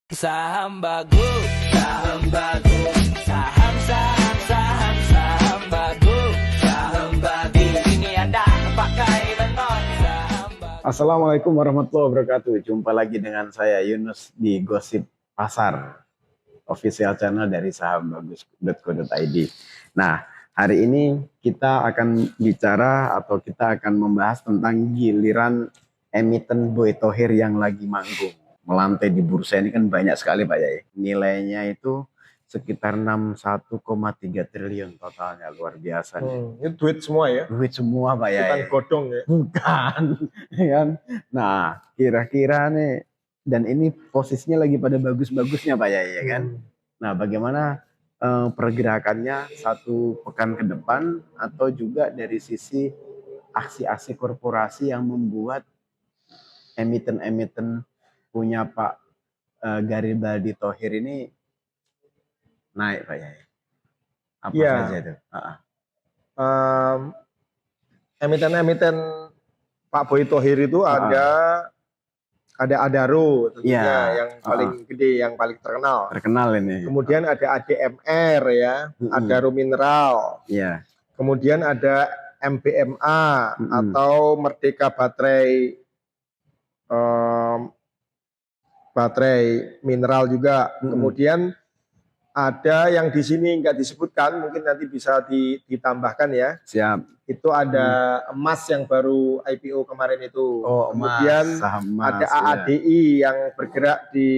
Saham bagus, saham bagus, saham saham saham saham bagus, saham bagus. Ini ada pakai benar saham bagus. Assalamualaikum warahmatullahi wabarakatuh. Jumpa lagi dengan saya Yunus di Gosip Pasar, official channel dari sahambagus.co.id. Nah, hari ini kita akan bicara atau kita akan membahas tentang giliran emiten Boy Thohir yang lagi manggung melantai di bursa ini kan banyak sekali Pak Yai. Nilainya itu sekitar 61,3 triliun totalnya, luar biasa nih. Ini duit semua ya? Duit semua Pak Yai. Bukan godong ya? Bukan, kan? Nah, kira-kira nih, dan ini posisinya lagi pada bagus-bagusnya Pak Yai, ya kan? Nah, bagaimana pergerakannya satu pekan ke depan atau juga dari sisi aksi-aksi korporasi yang membuat emiten-emiten punya Pak Garibaldi Thohir ini naik Pak Yai? Apa Ya. saja itu? Emiten-emiten Pak Boy Thohir itu ada Adaro tentunya yang paling gede, yang paling terkenal. Terkenal ini. Kemudian ada ADMR ya, Adaro Mineral. Iya. Kemudian ada MBMA atau Merdeka Baterai Mineral juga. Kemudian ada yang di sini nggak disebutkan, mungkin nanti bisa ditambahkan ya. Siap. Itu ada emas yang baru IPO kemarin itu. Oh, kemudian emas, ada AADI yang bergerak di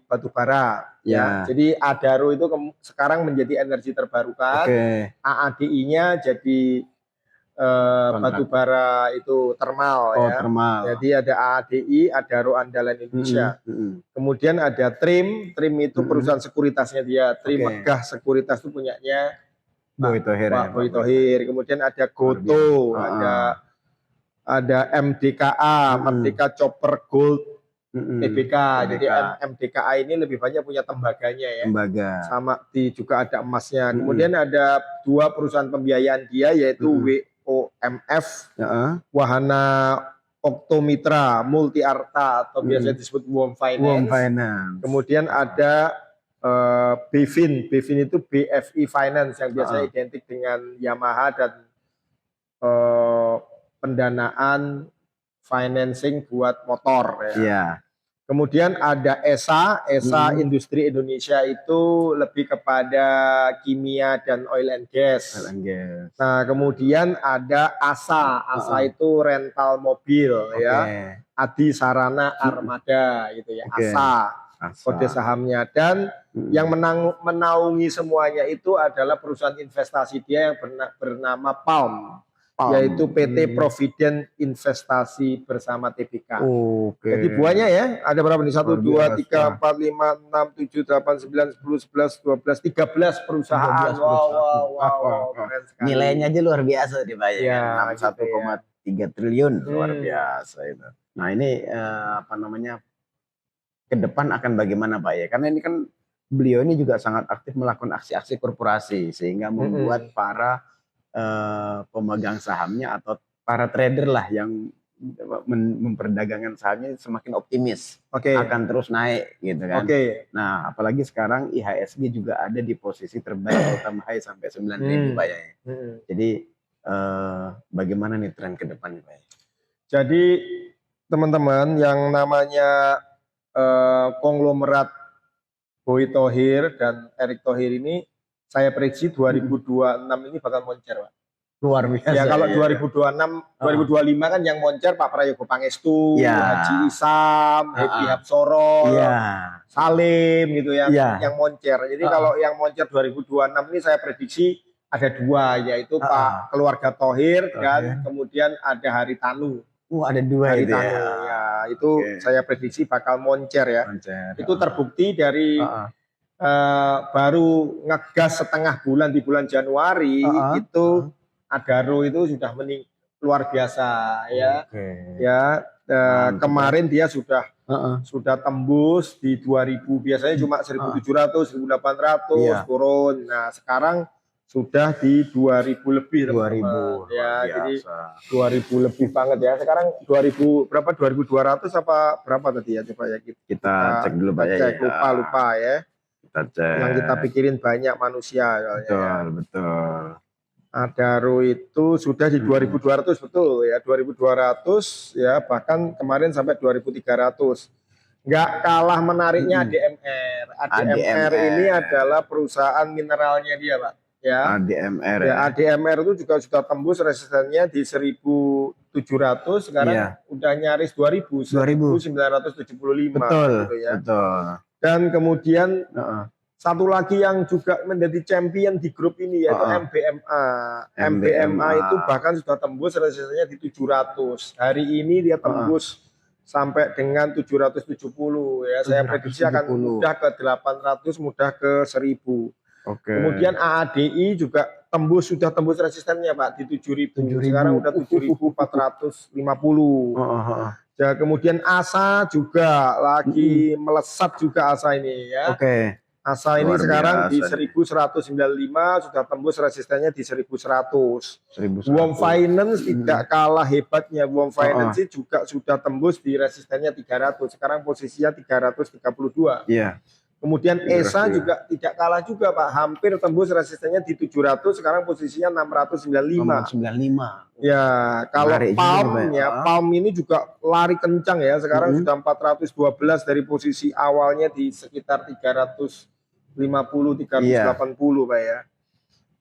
batubara. Ya. Jadi Adaro itu sekarang menjadi energi terbarukan. AADI-nya jadi batubara itu thermal ya. Thermal. Jadi ada AADI, Adaro Andalan Indonesia. Kemudian ada TRIM itu perusahaan sekuritasnya dia. TRIM Megah Sekuritas itu punyanya Boy Thohir. Pak Boy Thohir. Kemudian ada GoTo, ada MDKA, Merdeka Copper Gold TBK. Jadi MDKA ini lebih banyak punya tembaganya ya. Tembaga. Sama juga ada emasnya. Kemudian ada dua perusahaan pembiayaan dia yaitu WOMF, Wahana Oktomitra Multi Arta atau biasa disebut WOM Finance. Kemudian ada BFIN itu BFI Finance yang biasanya identik dengan Yamaha dan pendanaan financing buat motor ya. Yeah. Kemudian ada ESA Industri Indonesia itu lebih kepada kimia dan oil and gas. Nah, kemudian ada ASA itu rental mobil ya. Adi Sarana Armada gitu ya. ASA kode sahamnya, dan yang menaungi semuanya itu adalah perusahaan investasi dia yang bernama PALM. Yaitu PT Provident Investasi bersama TBK. Jadi buahnya ya, ada berapa nih? 1, 2, 3, 4, 5, 6, 7, 8, 9, 10, 11, 12, 13 perusahaan. Wow, keren sekali. Nilainya aja luar biasa dibayar. Ya, 61,3 triliun, luar biasa itu. Nah ini ke depan akan bagaimana Pak ya? Karena ini kan beliau ini juga sangat aktif melakukan aksi-aksi korporasi sehingga membuat para pemegang sahamnya atau para trader lah yang memperdagangkan sahamnya semakin optimis akan terus naik gitu kan. Nah apalagi sekarang IHSG juga ada di posisi terbaik utama high sampai 9.000 Pak ya. Jadi bagaimana nih tren ke depan Pak? Jadi teman-teman yang namanya konglomerat Boy Thohir dan Erick Thohir ini saya prediksi 2026 ini bakal moncer Pak. Luar biasa. Ya kalau 2026, 2025 kan yang moncer Pak Prayogo Pangestu, Haji Isam, Happy Hapsoro, Salim gitu yang moncer. Jadi kalau yang moncer 2026 ini saya prediksi ada dua, yaitu Pak keluarga Thohir dan kemudian ada Haritanu. Ada dua itu ya. Itu saya prediksi bakal moncer ya. Itu terbukti dari baru ngegas setengah bulan di bulan Januari itu Adaro itu sudah luar biasa ya. Kemarin dia sudah tembus di 2000, biasanya cuma 1.700, 1.800 turun. Nah sekarang sudah di 2000 lebih 2000 teman-teman. Ya, luar jadi biasa. 2000 lebih banget ya. Sekarang 2000 berapa? 2200 apa berapa tadi ya? Coba ya Kita cek dulu Pak ya. cek, lupa ya. Kita cek. Yang kita pikirin banyak manusia soalnya, Betul, ya. betul. Adaro itu sudah di 2200 betul ya, 2200 ya, bahkan kemarin sampai 2300. Nggak kalah menariknya ADMR. ADMR ini adalah perusahaan mineralnya dia, Pak. Ya. ADMR Ya, ADMR itu juga sudah tembus resistennya di 1700, sekarang udah nyaris 2000, 1975 betul, gitu ya. Betul. Dan kemudian satu lagi yang juga menjadi champion di grup ini yaitu MBMA. MBMA itu bahkan sudah tembus resistennya di 700. Hari ini dia tembus sampai dengan 770 ya. Saya prediksi akan mudah ke 800, mudah ke 1000. Kemudian AADI juga sudah tembus resistennya Pak di 7000. Sekarang udah 7450. Ya, kemudian ASA juga lagi melesat juga ASA ini ya. ASA ini sekarang di 1195, sudah tembus resistennya di 1100. WOM Finance tidak kalah hebatnya. WOM Finance juga sudah tembus di resistennya 300. Sekarang posisinya 332. Iya. Kemudian ESA juga tidak kalah juga Pak, hampir tembus resistennya di 700, sekarang posisinya 695. 695. Ya, kalau PALM ya, PALM ini juga lari kencang ya, sekarang sudah 412 dari posisi awalnya di sekitar 350, 380 Pak ya.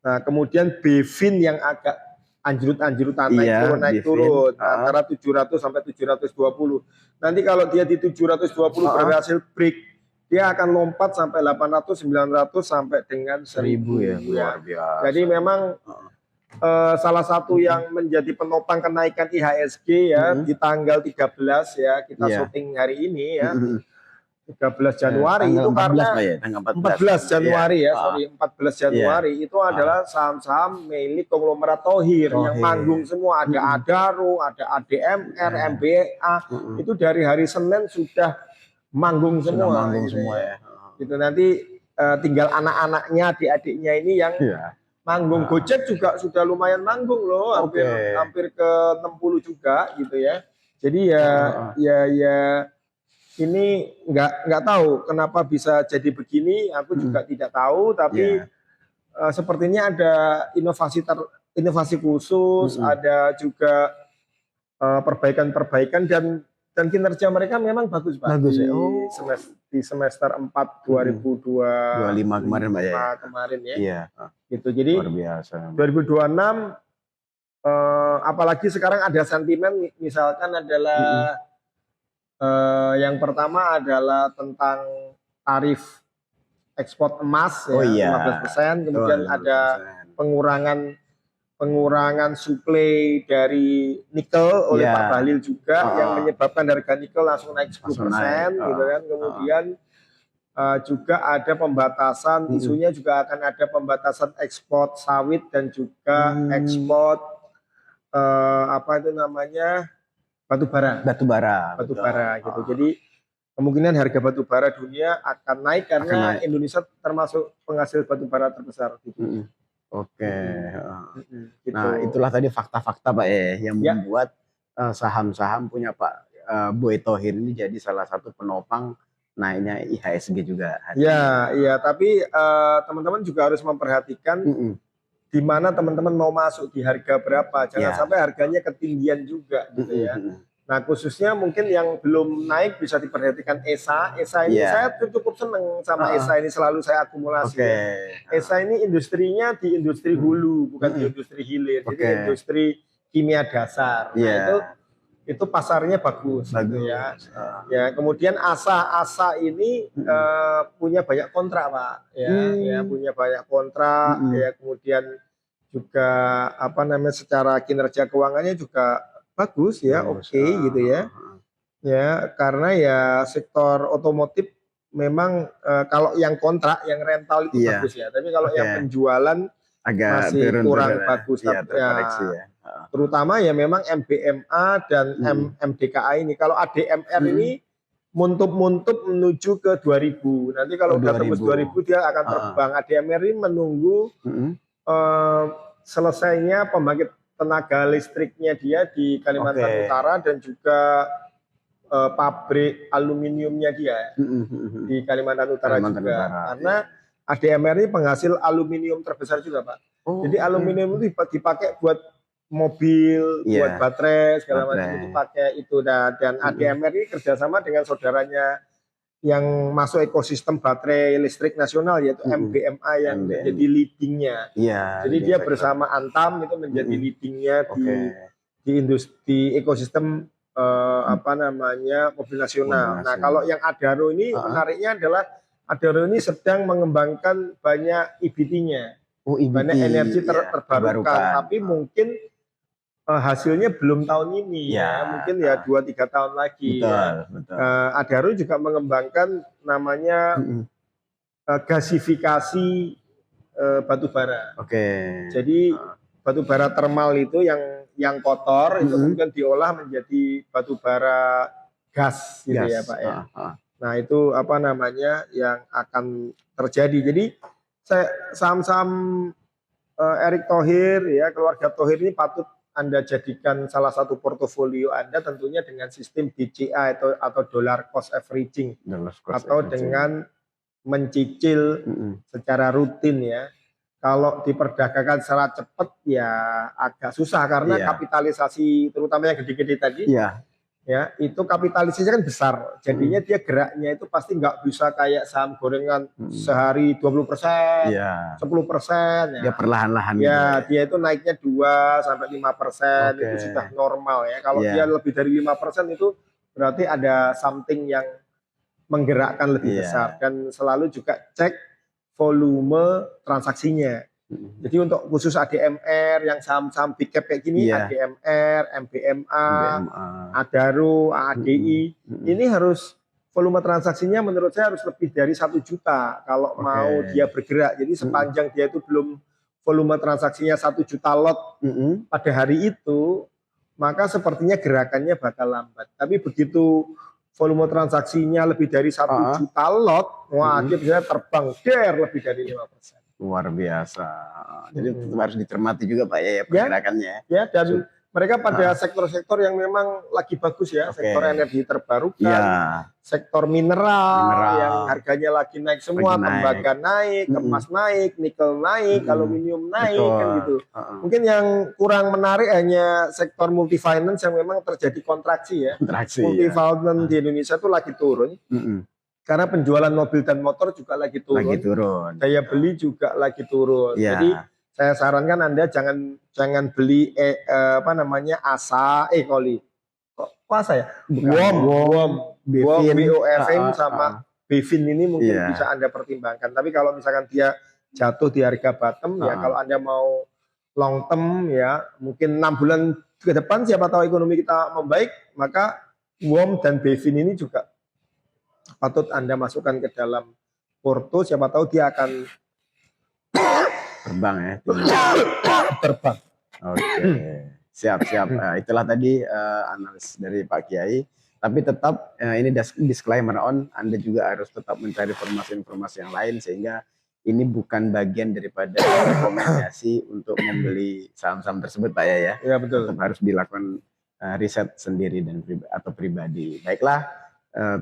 Nah, kemudian BEVIN yang agak anjrut-anjrutan naik turun antara 700 sampai 720. Nanti kalau dia di 720 berhasil break, dia akan lompat sampai 800, 900 sampai dengan 1000 ya. Luar biasa. Jadi memang salah satu yang menjadi penopang kenaikan IHSG ya di tanggal 13 ya, kita syuting hari ini ya. 13 Januari itu karena 14 Januari ya, 14 Januari itu adalah saham-saham milik konglomerat Thohir yang manggung semua, ada Adaro, ada ADMR, MBA, itu dari hari Senin sudah manggung semua, ya. Gitu nanti tinggal anak-anaknya, adik-adiknya ini yang manggung. Gojek juga sudah lumayan manggung loh, hampir ke 60 juga gitu ya. Jadi ya ini nggak tahu kenapa bisa jadi begini, aku juga tidak tahu, tapi sepertinya ada inovasi khusus, ada juga perbaikan-perbaikan dan kinerja mereka memang bagus Pak. Bagus ya. Di semester 4 2025 kemarin Pak ya. Kemarin ya. Iya. Gitu. Jadi luar biasa. 2026 apalagi sekarang ada sentimen misalkan adalah yang pertama adalah tentang tarif ekspor emas ya, 15%, kemudian ada pengurangan suplai dari nikel oleh Pak Bahlil juga yang menyebabkan harga nikel langsung naik 10% gitu kan. Kemudian juga ada pembatasan, isunya juga akan ada pembatasan ekspor sawit dan juga ekspor apa itu namanya batu bara gitu. Jadi kemungkinan harga batu bara dunia akan naik karena Indonesia termasuk penghasil batu bara terbesar gitu. Gitu. Nah, itulah tadi fakta-fakta Pak yang membuat saham-saham punya Pak Boy Thohir ini jadi salah satu penopang naiknya IHSG juga. Iya, tapi teman-teman juga harus memperhatikan di mana teman-teman mau masuk di harga berapa. Jangan sampai harganya ketinggian juga gitu ya. Nah, khususnya mungkin yang belum naik bisa diperhatikan ESA. ESA ini saya cukup seneng sama ESA ini, selalu saya akumulasi. ESA ini industrinya di industri hulu, bukan di industri hilir. Jadi industri kimia dasar. Nah, itu pasarnya bagus. Gitu ya. Ya, kemudian ASA ini punya banyak kontrak, Pak. Ya, punya banyak kontrak. Ya, kemudian juga apa namanya secara kinerja keuangannya juga bagus ya, gitu ya. Ya, karena ya sektor otomotif memang kalau yang kontrak, yang rental itu bagus ya. Tapi kalau yang penjualan masih kurang bagus. Terutama ya memang MBMA dan MDKA ini. Kalau ADMR ini muntup menuju ke 2000. Nanti kalau udah tembus 2000 dia akan terbang. ADMR ini menunggu selesainya pembangkit tenaga listriknya dia di Kalimantan Oke. Utara dan juga pabrik aluminiumnya dia di Kalimantan Utara Kalimantan juga. Utara, Karena ADMR ini penghasil aluminium terbesar juga, Pak. Oh, Jadi aluminium itu dipakai buat mobil, Iya. buat baterai segala macam Baterai. itu pakai itu. Dan ADMR ini kerjasama dengan saudaranya yang masuk ekosistem baterai listrik nasional yaitu MBMA yang MBMA. menjadi leadingnya. Iya. Jadi dia bersama Antam itu menjadi leadingnya di industri ekosistem mobil nasional. Nah, kalau yang Adaro ini menariknya adalah Adaro ini sedang mengembangkan banyak EBT-nya. Banyak energi terbarukan, tapi mungkin hasilnya belum tahun ini mungkin 2-3 tahun lagi. Betul. Adaro juga mengembangkan namanya gasifikasi batu bara. Jadi batu bara termal itu yang kotor itu kemudian diolah menjadi batu bara gas gitu ya Pak ya. Nah itu yang akan terjadi. Jadi saham-saham Erick Thohir ya, keluarga Thohir ini patut Anda jadikan salah satu portofolio Anda tentunya dengan sistem DCA atau dollar cost averaging dengan mencicil secara rutin ya. Kalau diperdagangkan secara cepat ya agak susah karena kapitalisasi terutama yang gede-gede tadi ya itu kapitalisasinya kan besar. Jadinya dia geraknya itu pasti nggak bisa kayak saham gorengan sehari 20%, 10%. Dia perlahan-lahan. Ya dia itu naiknya 2-5% itu sudah normal ya. Kalau dia lebih dari 5% itu berarti ada something yang menggerakkan lebih besar. Dan selalu juga cek volume transaksinya. Jadi untuk khusus ADMR yang saham-saham big cap kayak gini, ADMR, MBMA, Adaro, ADI, ini harus volume transaksinya menurut saya harus lebih dari 1 juta kalau mau dia bergerak. Jadi sepanjang dia itu belum volume transaksinya 1 juta lot pada hari itu, maka sepertinya gerakannya bakal lambat. Tapi begitu volume transaksinya lebih dari 1 juta lot, wah dia bisa terbang lebih dari 5%. Luar biasa. Jadi tetap harus dicermati juga Pak ya pergerakannya. Ya, dan mereka pada sektor-sektor yang memang lagi bagus ya, sektor energi terbarukan, sektor mineral yang harganya lagi naik semua, tembaga naik, emas naik, nikel naik, aluminium naik kan gitu. Mungkin yang kurang menarik hanya sektor multifinance yang memang terjadi kontraksi ya. Multifinance di Indonesia itu lagi turun. Karena penjualan mobil dan motor juga lagi turun. Daya beli juga lagi turun. Jadi saya sarankan Anda jangan beli ASA, ASA ya? BOFM sama BEVIN ini mungkin bisa Anda pertimbangkan. Tapi kalau misalkan dia jatuh di harga bottom ya kalau Anda mau long term ya mungkin 6 bulan ke depan siapa tahu ekonomi kita membaik, maka WOM dan BEVIN ini juga patut Anda masukkan ke dalam porto, siapa tahu dia akan terbang ya. Terbang. Siap. Itulah tadi analis dari Pak Kiai. Tapi tetap ini disclaimer Anda juga harus tetap mencari informasi-informasi yang lain sehingga ini bukan bagian daripada rekomendasi untuk membeli saham-saham tersebut Pak ya. Iya betul. Tetap harus dilakukan riset sendiri dan atau pribadi. Baiklah.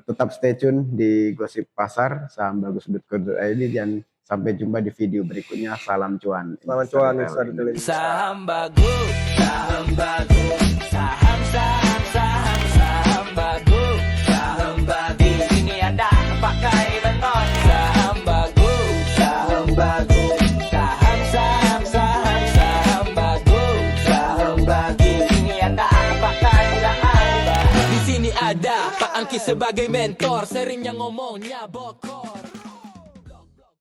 Tetap stay tune di Gosip Pasar saham bagus.co.id dan sampai jumpa di video berikutnya. Salam cuan. Saham bagus, saham bagus, saham bagus. Ini ada pakai beton. Saham bagus, saham bagus. Saham bagus. Ini ada pakai beton. Di sini ada Pak Angki sebagai mentor, seringnya ngomongnya bokor.